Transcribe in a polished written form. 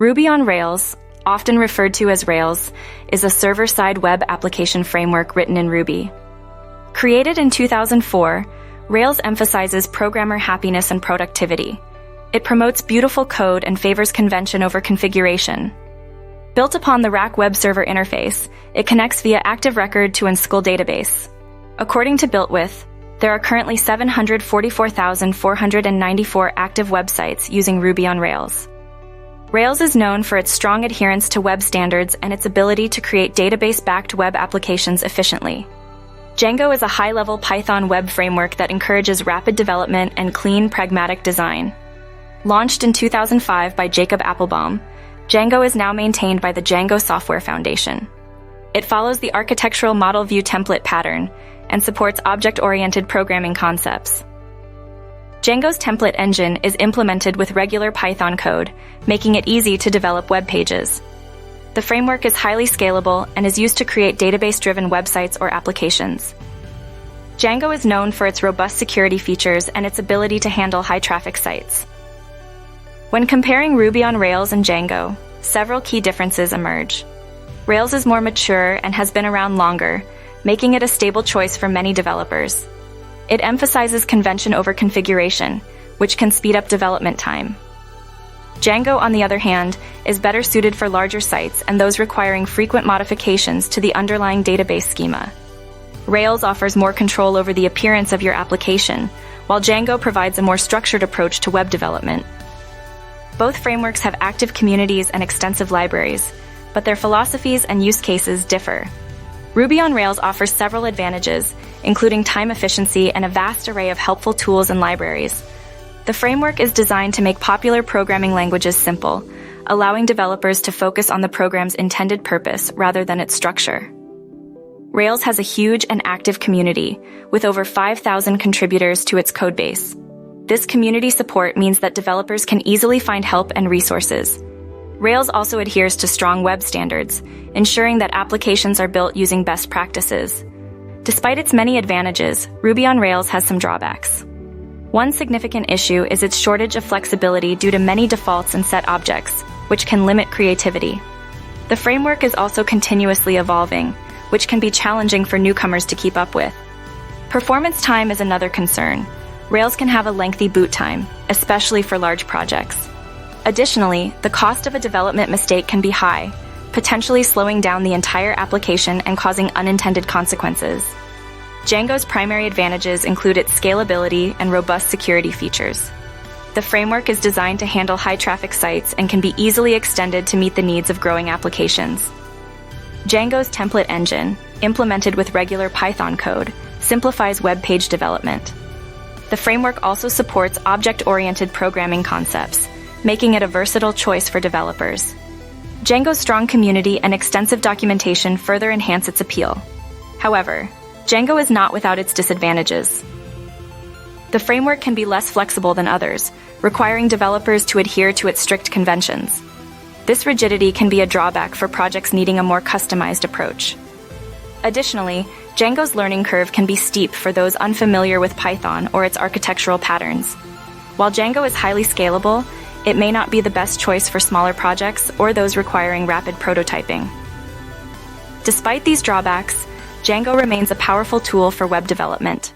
Ruby on Rails, often referred to as Rails, is a server-side web application framework written in Ruby. Created in 2004, Rails emphasizes programmer happiness and productivity. It promotes beautiful code and favors convention over configuration. Built upon the Rack web server interface, it connects via Active Record to Enschool database. According to BuiltWith, there are currently 744,494 active websites using Ruby on Rails. Rails is known for its strong adherence to web standards and its ability to create database-backed web applications efficiently. Django is a high-level Python web framework that encourages rapid development and clean, pragmatic design. Launched in 2005 by Jacob Appelbaum, Django is now maintained by the Django Software Foundation. It follows the architectural model view template pattern and supports object-oriented programming concepts. Django's template engine is implemented with regular Python code, making it easy to develop web pages. The framework is highly scalable and is used to create database-driven websites or applications. Django is known for its robust security features and its ability to handle high-traffic sites. When comparing Ruby on Rails and Django, several key differences emerge. Rails is more mature and has been around longer, making it a stable choice for many developers. It emphasizes convention over configuration, which can speed up development time. Django, on the other hand, is better suited for larger sites and those requiring frequent modifications to the underlying database schema. Rails offers more control over the appearance of your application, while Django provides a more structured approach to web development. Both frameworks have active communities and extensive libraries, but their philosophies and use cases differ. Ruby on Rails offers several advantages, including time efficiency and a vast array of helpful tools and libraries. The framework is designed to make popular programming languages simple, allowing developers to focus on the program's intended purpose rather than its structure. Rails has a huge and active community, with over 5,000 contributors to its codebase. This community support means that developers can easily find help and resources. Rails also adheres to strong web standards, ensuring that applications are built using best practices. Despite its many advantages, Ruby on Rails has some drawbacks. One significant issue is its shortage of flexibility due to many defaults and set objects, which can limit creativity. The framework is also continuously evolving, which can be challenging for newcomers to keep up with. Performance time is another concern. Rails can have a lengthy boot time, especially for large projects. Additionally, the cost of a development mistake can be high, potentially slowing down the entire application and causing unintended consequences. Django's primary advantages include its scalability and robust security features. The framework is designed to handle high-traffic sites and can be easily extended to meet the needs of growing applications. Django's template engine, implemented with regular Python code, simplifies web page development. The framework also supports object-oriented programming concepts, making it a versatile choice for developers. Django's strong community and extensive documentation further enhance its appeal. However, Django is not without its disadvantages. The framework can be less flexible than others, requiring developers to adhere to its strict conventions. This rigidity can be a drawback for projects needing a more customized approach. Additionally, Django's learning curve can be steep for those unfamiliar with Python or its architectural patterns. While Django is highly scalable, it may not be the best choice for smaller projects or those requiring rapid prototyping. Despite these drawbacks, Django remains a powerful tool for web development.